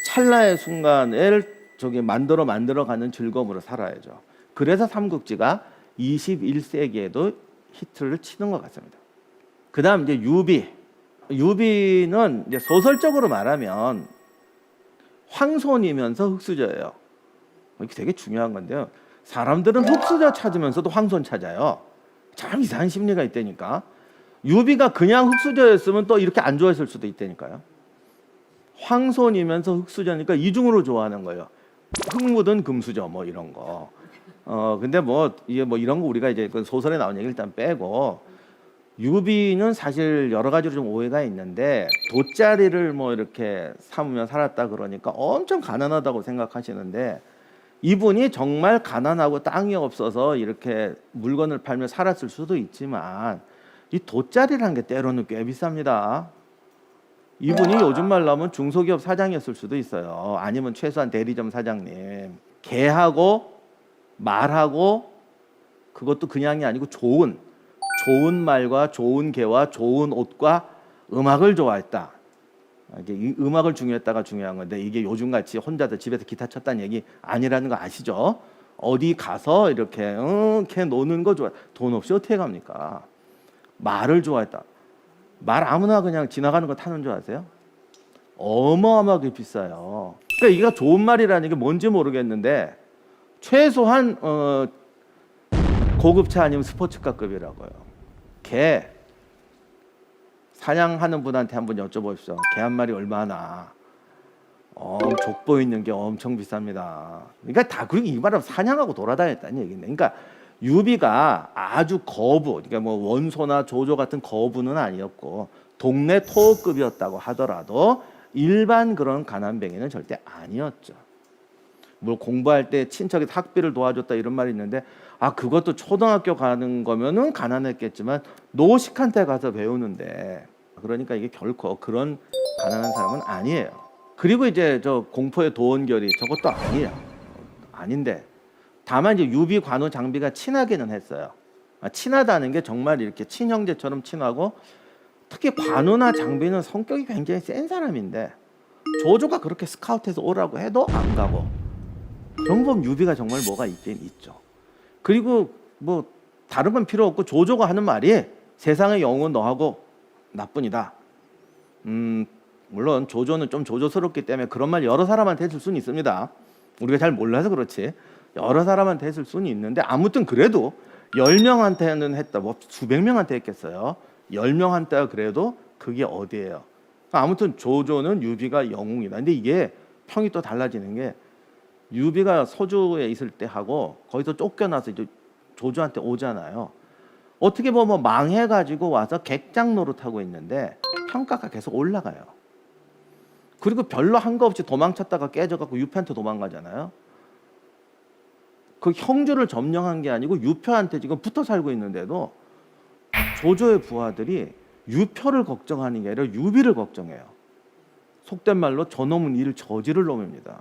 찰나의 순간을 만들어 가는 즐거움으로 살아야죠. 그래서 삼국지가 21세기에도 히트를 치는 것 같습니다. 그다음 이제 유비는 이제 소설적으로 말하면 황손이면서 흙수저예요. 이게 되게 중요한 건데요. 사람들은 흙수저 찾으면서도 황손 찾아요. 참 이상한 심리가 있다니까. 유비가 그냥 흙수저였으면 또 이렇게 안 좋아했을 수도 있다니까요. 황손이면서 흙수저니까 이중으로 좋아하는 거예요. 흙 묻은 금수저 뭐 이런 거. 근데 이게 이런 거 우리가 이제 그 소설에 나온 얘기 일단 빼고 유비는 사실 여러 가지로 좀 오해가 있는데 돗자리를 이렇게 삼으며 살았다 그러니까 엄청 가난하다고 생각하시는데 이분이 정말 가난하고 땅이 없어서 이렇게 물건을 팔며 살았을 수도 있지만 이 돗자리라는 게 때로는 꽤 비쌉니다. 이분이 요즘 말로 하면 중소기업 사장이었을 수도 있어요. 아니면 최소한 대리점 사장님. 개하고 말하고 그것도 그냥이 아니고 좋은 말과 좋은 개와 좋은 옷과 음악을 좋아했다. 이게 이 음악을 중요했다가 중요한 건데 이게 요즘같이 혼자서 집에서 기타 쳤다는 얘기 아니라는 거 아시죠? 어디 가서 이렇게 걔 노는 거 좋아. 돈 없이 어떻게 갑니까? 말을 좋아했다. 말 아무나 그냥 지나가는 거 타는 줄 아세요? 어마어마하게 비싸요. 그러니까 이가 좋은 말이라는 게 뭔지 모르겠는데 최소한 고급차 아니면 스포츠카급이라고요. 개 사냥하는 분한테 한번 여쭤보십시오. 개 한 마리 얼마나? 족보 있는 게 엄청 비쌉니다. 그러니까 다 그리고 이 말은 사냥하고 돌아다녔다는 얘기네. 그러니까 유비가 아주 거부, 그러니까 뭐 원소나 조조 같은 거부는 아니었고 동네 토급이었다고 하더라도 일반 그런 가난뱅이는 절대 아니었죠. 뭐 공부할 때 친척이 학비를 도와줬다 이런 말이 있는데 그것도 초등학교 가는 거면은 가난했겠지만 노식한테 가서 배우는데 그러니까 이게 결코 그런 가난한 사람은 아니에요. 그리고 이제 저 공포의 도원결이 저것도 아니에요. 아닌데 다만 이제 유비 관우 장비가 친하기는 했어요. 친하다는 게 정말 이렇게 친형제처럼 친하고 특히 관우나 장비는 성격이 굉장히 센 사람인데 조조가 그렇게 스카우트해서 오라고 해도 안 가고 그런 거 보면 유비가 정말 뭐가 있긴 있죠. 그리고 뭐 다른 건 필요 없고 조조가 하는 말이 세상의 영웅은 너하고 나뿐이다. 물론 조조는 좀 조조스럽기 때문에 그런 말 여러 사람한테 했을 수는 있습니다. 우리가 잘 몰라서 그렇지. 여러 사람한테 했을 수는 있는데 아무튼 그래도 10명한테는 했다. 뭐 수백 명한테 했겠어요. 10명한테 그래도 그게 어디예요. 아무튼 조조는 유비가 영웅이다. 근데 이게 평이 또 달라지는 게 유비가 서주에 있을 때 하고 거기서 쫓겨나서 이제 조조한테 오잖아요. 어떻게 보면 망해가지고 와서 객장 노릇하고 있는데 평가가 계속 올라가요. 그리고 별로 한 거 없이 도망쳤다가 깨져갖고 유표한테 도망가잖아요. 그 형주를 점령한 게 아니고 유표한테 지금 붙어 살고 있는데도 조조의 부하들이 유표를 걱정하는 게 아니라 유비를 걱정해요. 속된 말로 저놈은 일을 저지를 놈입니다.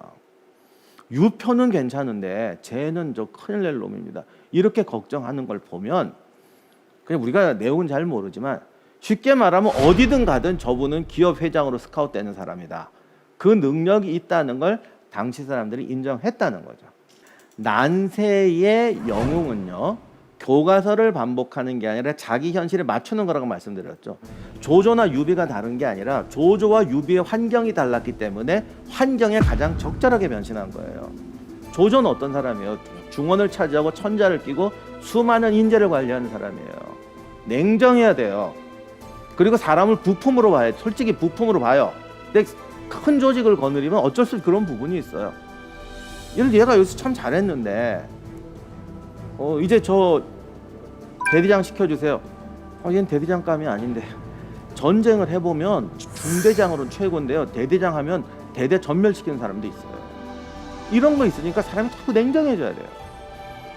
유표는 괜찮은데 쟤는 저 큰일 낼 놈입니다. 이렇게 걱정하는 걸 보면 그냥 우리가 내용은 잘 모르지만 쉽게 말하면 어디든 가든 저분은 기업 회장으로 스카웃되는 사람이다. 그 능력이 있다는 걸 당시 사람들이 인정했다는 거죠. 난세의 영웅은요, 교과서를 반복하는 게 아니라 자기 현실에 맞추는 거라고 말씀드렸죠. 조조나 유비가 다른 게 아니라 조조와 유비의 환경이 달랐기 때문에 환경에 가장 적절하게 변신한 거예요. 조조는 어떤 사람이에요? 중원을 차지하고 천자를 끼고 수많은 인재를 관리하는 사람이에요. 냉정해야 돼요. 그리고 사람을 부품으로 봐요. 솔직히 부품으로 봐요. 근데 큰 조직을 거느리면 어쩔 수 없이 그런 부분이 있어요. 예를 들어 얘가 여기서 참 잘했는데 이제 저 대대장 시켜주세요. 얘는 대대장감이 아닌데 전쟁을 해보면 중대장으로는 최고인데요. 대대장 하면 대대 전멸시키는 사람도 있어요. 이런 거 있으니까 사람이 자꾸 냉정해져야 돼요.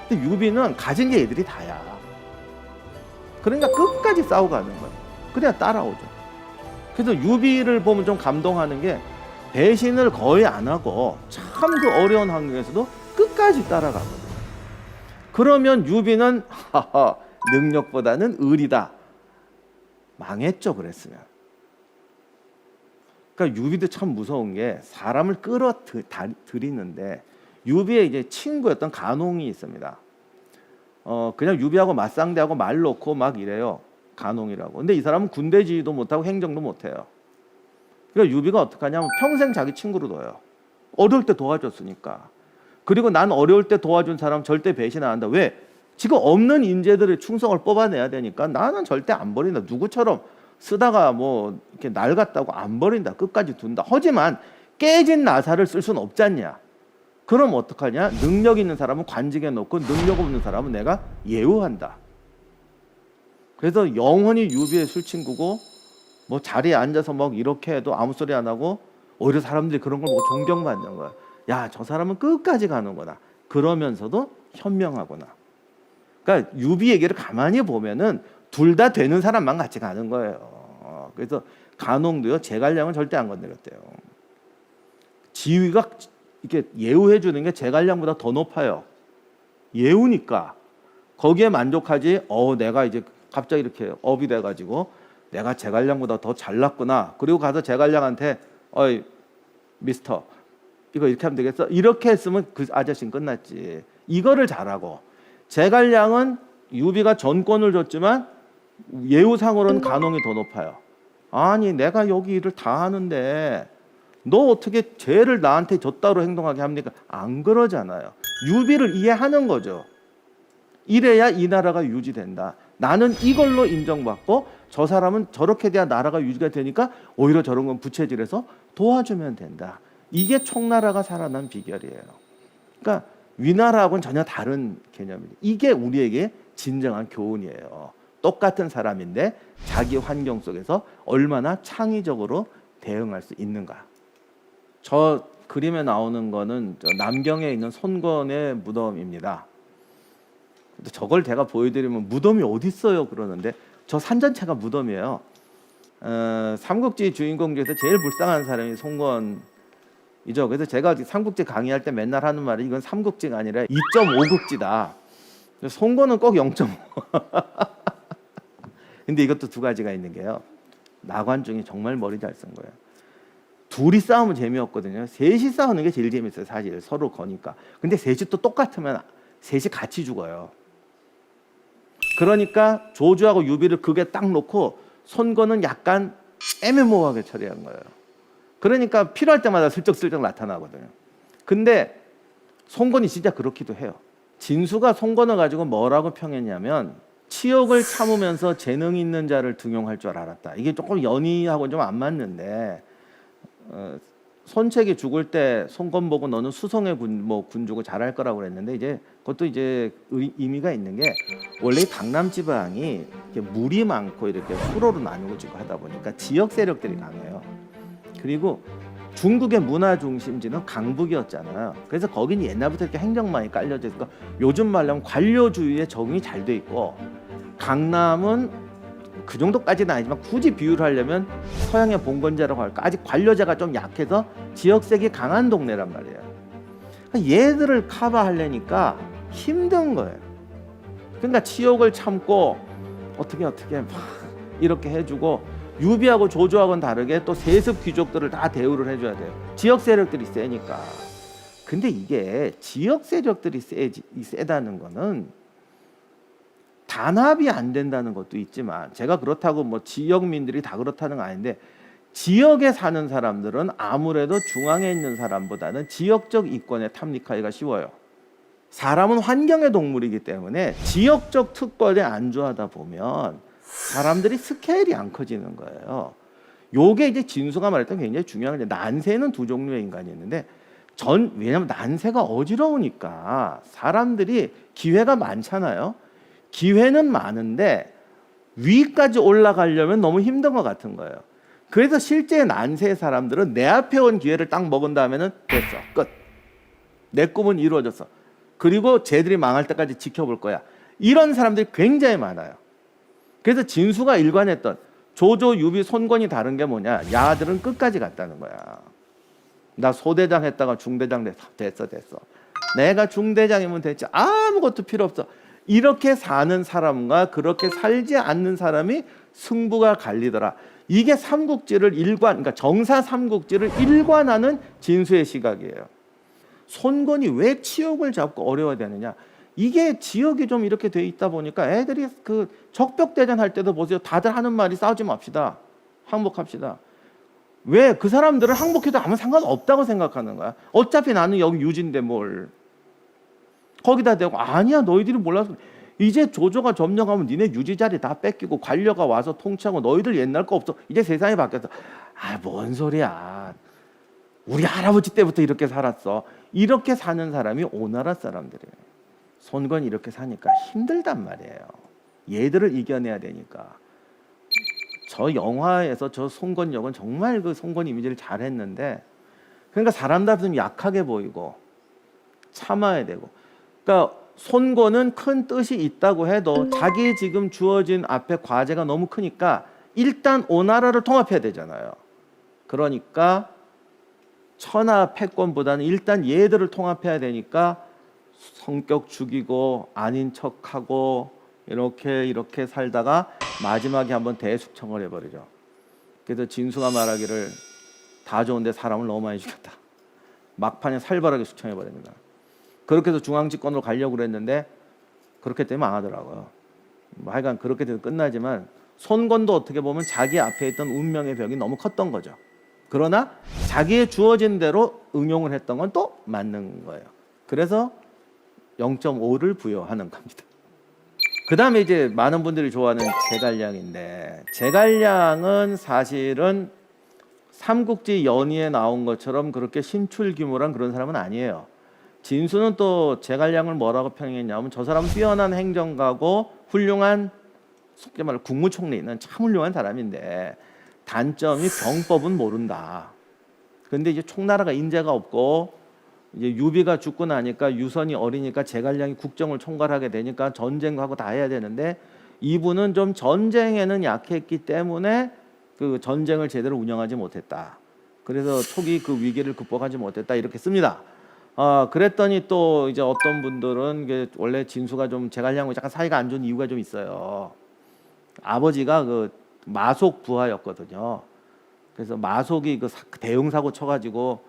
근데 유비는 가진 게 애들이 다야. 그러니까 끝까지 싸워가는 거예요. 그래야 따라오죠. 그래서 유비를 보면 좀 감동하는 게 배신을 거의 안 하고 참 그 어려운 환경에서도 끝까지 따라가거든요. 그러면 유비는 능력보다는 의리다. 망했죠, 그랬으면. 그러니까 유비도 참 무서운 게 사람을 끌어들이는데 유비의 이제 친구였던 간홍이 있습니다. 그냥 유비하고 맞상대하고 말 놓고 막 이래요. 간홍이라고. 근데 이 사람은 군대 지휘도 못하고 행정도 못해요. 그러니까 유비가 어떻게 하냐면 평생 자기 친구로 둬요. 어려울 때 도와줬으니까. 그리고 난 어려울 때 도와준 사람 절대 배신 안 한다. 왜? 지금 없는 인재들의 충성을 뽑아내야 되니까 나는 절대 안 버린다. 누구처럼 쓰다가 뭐 이렇게 낡았다고 안 버린다. 끝까지 둔다. 하지만 깨진 나사를 쓸 수는 없지 않냐. 그럼 어떡하냐? 능력 있는 사람은 관직에 놓고 능력 없는 사람은 내가 예우한다. 그래서 영원히 유비의 술친구고 뭐 자리에 앉아서 막 이렇게 해도 아무 소리 안 하고 오히려 사람들이 그런 걸 보고 존경받는 거야. 야, 저 사람은 끝까지 가는구나. 그러면서도 현명하구나. 그러니까 유비 얘기를 가만히 보면은 둘 다 되는 사람만 같이 가는 거예요. 그래서 간홍도요, 제갈량은 절대 안 건드렸대요. 지위가 이렇게 예우해 주는 게 제갈량보다 더 높아요. 예우니까 거기에 만족하지. 내가 이제 갑자기 이렇게 업이 돼가지고 내가 제갈량보다 더 잘났구나. 그리고 가서 제갈량한테 어이 미스터 이거 이렇게 하면 되겠어? 이렇게 했으면 그 아저씨는 끝났지. 이거를 잘하고 제갈량은 유비가 전권을 줬지만 예우상으로는 간홍이 더 높아요. 아니 내가 여기 일을 다 하는데 너 어떻게 죄를 나한테 줬다로 행동하게 합니까? 안 그러잖아요. 유비를 이해하는 거죠. 이래야 이 나라가 유지된다. 나는 이걸로 인정받고 저 사람은 저렇게 돼야 나라가 유지가 되니까 오히려 저런 건 부채질해서 도와주면 된다. 이게 총나라가 살아난 비결이에요. 그러니까 위나라하고는 전혀 다른 개념입니다. 이게 우리에게 진정한 교훈이에요. 똑같은 사람인데 자기 환경 속에서 얼마나 창의적으로 대응할 수 있는가. 저 그림에 나오는 거는 남경에 있는 손권의 무덤입니다. 저걸 제가 보여드리면 무덤이 어디 있어요 그러는데 저 산 전체가 무덤이에요. 삼국지 주인공 중에서 제일 불쌍한 사람이 손권이죠. 그래서 제가 삼국지 강의할 때 맨날 하는 말이 이건 삼국지가 아니라 2.5국지다. 손권은 꼭 0.5. 근데 이것도 두 가지가 있는 게요. 나관중이 정말 머리 잘 쓴 거예요. 둘이 싸우면 재미없거든요. 셋이 싸우는 게 제일 재밌어요. 사실 서로 거니까. 근데 셋이 또 똑같으면 셋이 같이 죽어요. 그러니까 조주하고 유비를 극에 딱 놓고 손권은 약간 애매모호하게 처리한 거예요. 그러니까 필요할 때마다 슬쩍슬쩍 나타나거든요. 근데 손권이 진짜 그렇기도 해요. 진수가 손권을 가지고 뭐라고 평했냐면 치욕을 참으면서 재능 있는 자를 등용할 줄 알았다. 이게 조금 연희하고는 좀 안 맞는데 손책이 죽을 때 손권 보고 너는 수성의 군주고 잘할 거라고 그랬는데 이제 그것도 이제 의미가 있는 게 원래 강남 지방이 이렇게 물이 많고 이렇게 수로로 나누어지고 하다 보니까 지역 세력들이 강해요. 그리고 중국의 문화 중심지는 강북이었잖아요. 그래서 거기는 옛날부터 이렇게 행정망이 깔려져 있으니까 요즘 말로 하면 관료주의에 적응이 잘 돼 있고 강남은 그 정도까지는 아니지만 굳이 비유를 하려면 서양의 봉건제라고 할까 아직 관료제가 좀 약해서 지역색이 강한 동네란 말이에요. 그러니까 얘들을 커버하려니까 힘든 거예요. 그러니까 치욕을 참고 어떻게 막 이렇게 해주고 유비하고 조조하고는 다르게 또 세습 귀족들을 다 대우를 해줘야 돼요. 지역 세력들이 세니까. 근데 이게 지역 세력들이 세다는 거는 단합이 안 된다는 것도 있지만 제가 그렇다고 뭐 지역민들이 다 그렇다는 건 아닌데 지역에 사는 사람들은 아무래도 중앙에 있는 사람보다는 지역적 이권에 탐닉하기가 쉬워요. 사람은 환경의 동물이기 때문에 지역적 특권에 안주하다 보면 사람들이 스케일이 안 커지는 거예요. 요게 이제 진수가 말했던 굉장히 중요한 게 난세는 두 종류의 인간이 있는데 왜냐면 난세가 어지러우니까 사람들이 기회가 많잖아요. 기회는 많은데 위까지 올라가려면 너무 힘든 것 같은 거예요. 그래서 실제 난세 사람들은 내 앞에 온 기회를 딱 먹은 다음에는 됐어, 끝. 내 꿈은 이루어졌어. 그리고 쟤들이 망할 때까지 지켜볼 거야. 이런 사람들이 굉장히 많아요. 그래서 진수가 일관했던 조조, 유비, 손권이 다른 게 뭐냐? 야들은 끝까지 갔다는 거야. 나 소대장 했다가 중대장 됐어. 내가 중대장이면 됐지. 아무것도 필요 없어. 이렇게 사는 사람과 그렇게 살지 않는 사람이 승부가 갈리더라. 이게 삼국지를 그러니까 정사 삼국지를 일관하는 진수의 시각이에요. 손권이 왜 치욕을 잡고 어려워야 되느냐? 이게 지역이 좀 이렇게 돼 있다 보니까 애들이 그 적벽대전 할 때도 보세요. 다들 하는 말이 싸우지 맙시다. 항복합시다. 왜? 그 사람들은 항복해도 아무 상관없다고 생각하는 거야. 어차피 나는 여기 유지인데 뭘. 거기다 대고 아니야 너희들이 몰라서 이제 조조가 점령하면 니네 유지 자리 다 뺏기고 관료가 와서 통치하고 너희들 옛날 거 없어. 이제 세상이 바뀌었어. 뭔 소리야. 우리 할아버지 때부터 이렇게 살았어. 이렇게 사는 사람이 오나라 사람들이에요. 손권이 이렇게 사니까 힘들단 말이에요. 얘들을 이겨내야 되니까. 저 영화에서 저 손권 역은 정말 그 손권 이미지를 잘했는데 그러니까 사람들 좀 약하게 보이고 참아야 되고 그러니까 손권은 큰 뜻이 있다고 해도 자기 지금 주어진 앞에 과제가 너무 크니까 일단 오나라를 통합해야 되잖아요. 그러니까 천하 패권보다는 일단 얘들을 통합해야 되니까 성격 죽이고 아닌 척하고 이렇게 살다가 마지막에 한번 대숙청을 해버리죠. 그래서 진수가 말하기를 다 좋은데 사람을 너무 많이 죽였다. 막판에 살벌하게 숙청해버립니다. 그렇게 해서 중앙집권으로 가려고 그랬는데 그렇게 되면 망하더라고요. 하여간 그렇게 돼서 끝나지만 손권도 어떻게 보면 자기 앞에 있던 운명의 벽이 너무 컸던 거죠. 그러나 자기의 주어진 대로 응용을 했던 건 또 맞는 거예요. 그래서 0.5를 부여하는 겁니다. 그 다음에 이제 많은 분들이 좋아하는 제갈량인데, 제갈량은 사실은 삼국지 연의에 나온 것처럼 그렇게 신출귀몰한 그런 사람은 아니에요. 진수는 또 제갈량을 뭐라고 평했냐면, 저 사람은 뛰어난 행정가고 훌륭한, 속지 말로 국무총리는 참 훌륭한 사람인데 단점이 병법은 모른다. 근데 이제 총나라가 인재가 없고 이제 유비가 죽고 나니까 유선이 어리니까 제갈량이 국정을 총괄하게 되니까 전쟁하고 다 해야 되는데, 이분은 좀 전쟁에는 약했기 때문에 그 전쟁을 제대로 운영하지 못했다. 그래서 초기 그 위기를 극복하지 못했다, 이렇게 씁니다. 그랬더니 또 이제 어떤 분들은 이게 원래 진수가 좀 제갈량과 약간 사이가 안 좋은 이유가 좀 있어요. 아버지가 그 마속 부하였거든요. 그래서 마속이 그 대형 사고 쳐가지고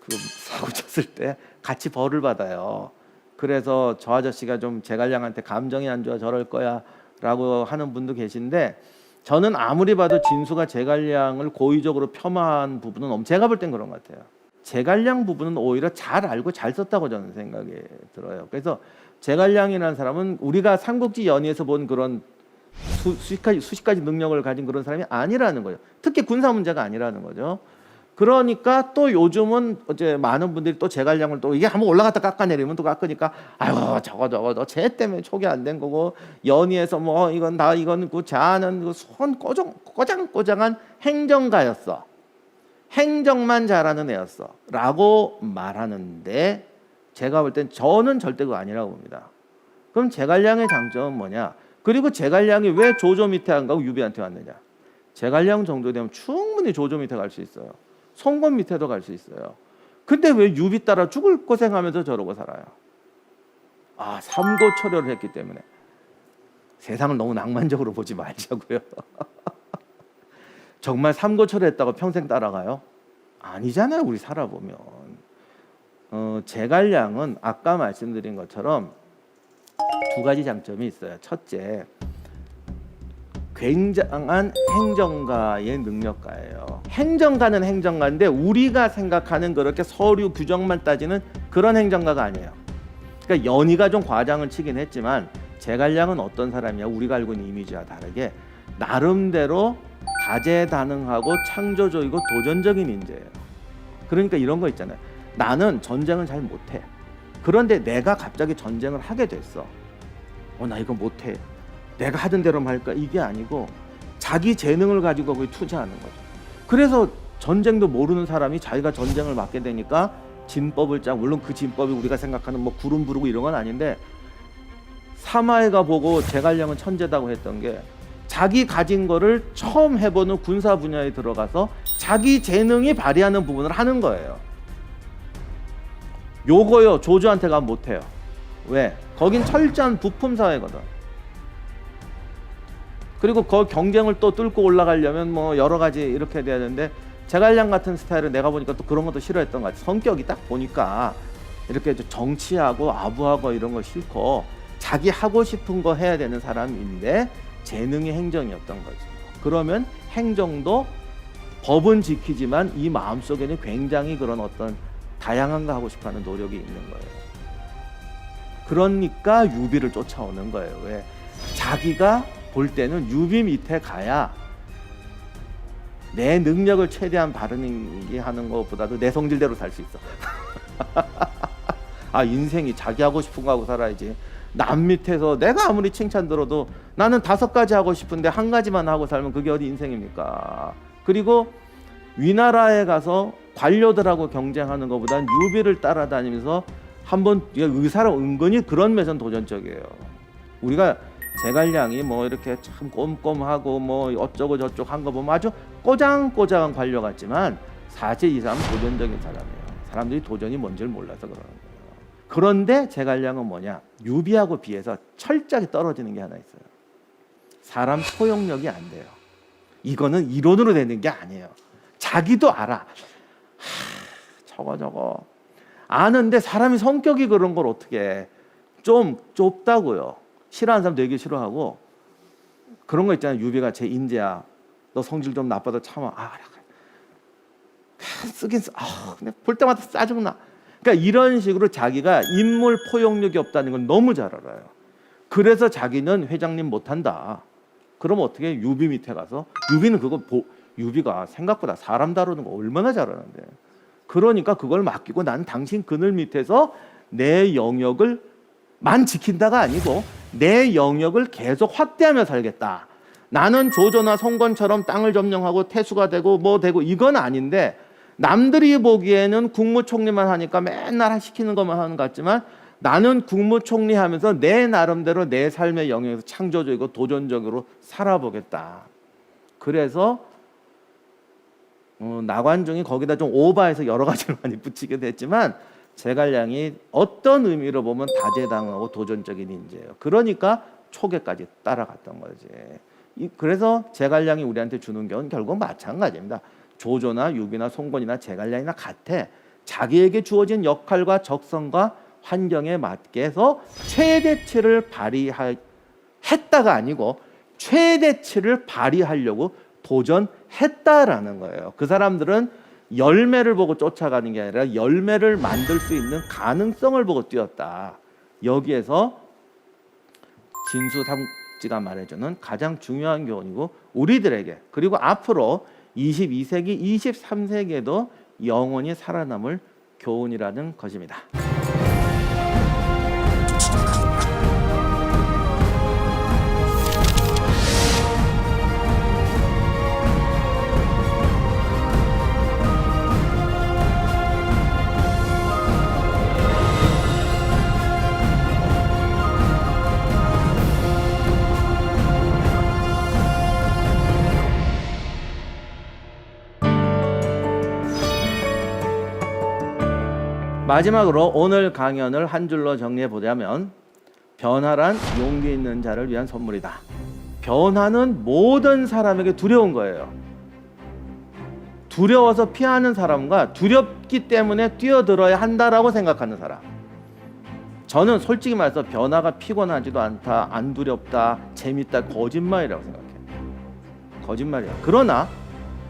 그 사고 쳤을 때 같이 벌을 받아요. 그래서 저 아저씨가 좀 제갈량한테 감정이 안 좋아 저럴 거야라고 하는 분도 계신데, 저는 아무리 봐도 진수가 제갈량을 고의적으로 폄하한 부분은 제가 볼 땐 그런 것 같아요. 제갈량 부분은 오히려 잘 알고 잘 썼다고 저는 생각이 들어요. 그래서 제갈량이라는 사람은 우리가 삼국지 연의에서 본 그런 수십 가지 능력을 가진 그런 사람이 아니라는 거죠. 특히 군사 문제가 아니라는 거죠. 그러니까 또 요즘은 이제 많은 분들이 또 제갈량을 또 이게 한번 올라갔다 깎아내리면 또 깎으니까, 아유 저거 쟤 때문에 촉이 안 된 거고, 연의에서 뭐 이건 그 자는 그 손 꼬장꼬장한 행정가였어, 행정만 잘하는 애였어 라고 말하는데, 제가 볼 땐 저는 절대 그거 아니라고 봅니다. 그럼 제갈량의 장점은 뭐냐? 그리고 제갈량이 왜 조조 밑에 안 가고 유비한테 왔느냐? 제갈량 정도 되면 충분히 조조 밑에 갈 수 있어요. 송건 밑에도 갈 수 있어요. 근데 왜 유비 따라 죽을 고생하면서 저러고 살아요? 삼고초려를 했기 때문에. 세상을 너무 낭만적으로 보지 말자고요. 정말 삼고초려했다고 평생 따라가요? 아니잖아요, 우리 살아보면. 제갈량은 아까 말씀드린 것처럼 두 가지 장점이 있어요. 첫째, 굉장한 행정가의 능력가예요. 행정가는 행정가인데 우리가 생각하는 그렇게 서류 규정만 따지는 그런 행정가가 아니에요. 그러니까 연의가 좀 과장을 치긴 했지만 제갈량은 어떤 사람이야? 우리가 알고 있는 이미지와 다르게 나름대로 다재다능하고 창조적이고 도전적인 인재예요. 그러니까 이런 거 있잖아요. 나는 전쟁을 잘 못해. 그런데 내가 갑자기 전쟁을 하게 됐어. 나 이거 못해. 내가 하던 대로만 할까? 이게 아니고 자기 재능을 가지고 거기 투자하는 거죠. 그래서 전쟁도 모르는 사람이 자기가 전쟁을 맡게 되니까 진법을 짜. 물론 그 진법이 우리가 생각하는 뭐 구름 부르고 이런 건 아닌데, 사마해가 보고 제갈량은 천재다고 했던 게 자기 가진 거를 처음 해보는 군사 분야에 들어가서 자기 재능이 발휘하는 부분을 하는 거예요. 요거요 조조한테 가면 못해요. 왜? 거긴 철저한 부품 사회거든. 그리고 그 경쟁을 또 뚫고 올라가려면 뭐 여러 가지 이렇게 돼야 되는데, 제갈량 같은 스타일은 내가 보니까 또 그런 것도 싫어했던 것 같아. 성격이 딱 보니까 이렇게 정치하고 아부하고 이런 거 싫고 자기 하고 싶은 거 해야 되는 사람인데 재능이 행정이었던 거죠. 그러면 행정도 법은 지키지만 이 마음속에는 굉장히 그런 어떤 다양한 거 하고 싶어하는 노력이 있는 거예요. 그러니까 유비를 쫓아오는 거예요. 왜? 자기가 볼 때는 유비 밑에 가야 내 능력을 최대한 발휘하는 것보다도 내 성질대로 살 수 있어. 인생이 자기 하고 싶은 거 하고 살아야지. 남 밑에서 내가 아무리 칭찬 들어도 나는 5가지 하고 싶은데 1가지만 하고 살면 그게 어디 인생입니까? 그리고 위나라에 가서 관료들하고 경쟁하는 것보다는 유비를 따라다니면서 한번 이 사람 은근히 그런 면에서는 도전적이에요. 우리가 제갈량이 뭐 이렇게 참 꼼꼼하고 뭐 어쩌고 저쩌고 한 거 보면 아주 꼬장꼬장한 관료 같지만 사실 이 사람은 도전적인 사람이에요. 사람들이 도전이 뭔지를 몰라서 그러는 거예요. 그런데 제갈량은 뭐냐? 유비하고 비해서 철저하게 떨어지는 게 하나 있어요. 사람 포용력이 안 돼요. 이거는 이론으로 되는 게 아니에요. 자기도 알아. 저거 아는데 사람이 성격이 그런 걸 어떻게 해. 좀 좁다고요. 싫어하는 사람 되게 싫어하고 그런 거 있잖아요. 유비가 제 인재야. 너 성질 좀 나빠도 참아. 쓰긴 근데 볼 때마다 짜증나. 그러니까 이런 식으로 자기가 인물 포용력이 없다는 걸 너무 잘 알아요. 그래서 자기는 회장님 못한다. 그럼 어떻게 유비 밑에 가서 유비는 유비가 생각보다 사람 다루는 거 얼마나 잘하는데. 그러니까 그걸 맡기고 난 당신 그늘 밑에서 내 영역을 만 지킨다가 아니고 내 영역을 계속 확대하며 살겠다. 나는 조조나 송건처럼 땅을 점령하고 태수가 되고 뭐 되고 이건 아닌데 남들이 보기에는 국무총리만 하니까 맨날 시키는 것만 하는 것 같지만 나는 국무총리 하면서 내 나름대로 내 삶의 영역에서 창조적이고 도전적으로 살아보겠다. 그래서 나관중이 거기다 좀 오버해서 여러 가지를 많이 붙이게 됐지만 제갈량이 어떤 의미로 보면 다재다능하고 도전적인 인재예요. 그러니까 초계까지 따라갔던 거지. 그래서 제갈량이 우리한테 주는 건 결국 마찬가지입니다. 조조나 유비나 송건이나 제갈량이나 같아. 자기에게 주어진 역할과 적성과 환경에 맞게 해서 최대치를 발휘했다가 아니고 최대치를 발휘하려고 도전했다라는 거예요. 그 사람들은 열매를 보고 쫓아가는 게 아니라 열매를 만들 수 있는 가능성을 보고 뛰었다. 여기에서 진수삼국지가 말해주는 가장 중요한 교훈이고 우리들에게 그리고 앞으로 22세기, 23세기에도 영원히 살아남을 교훈이라는 것입니다. 마지막으로 오늘 강연을 한 줄로 정리해 보자면 변화란 용기 있는 자를 위한 선물이다. 변화는 모든 사람에게 두려운 거예요. 두려워서 피하는 사람과 두렵기 때문에 뛰어들어야 한다라고 생각하는 사람. 저는 솔직히 말해서 변화가 피곤하지도 않다, 안 두렵다, 재밌다, 거짓말이라고 생각해요. 거짓말이야. 그러나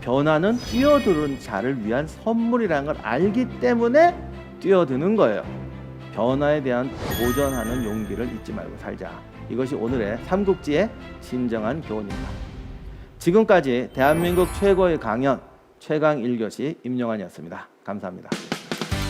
변화는 뛰어드는 자를 위한 선물이라는 걸 알기 때문에 뛰어드는 거예요. 변화에 대한 도전하는 용기를 잊지 말고 살자. 이것이 오늘의 삼국지의 진정한 교훈입니다. 지금까지 대한민국 최고의 강연 최강 1교시 임용환이었습니다. 감사합니다.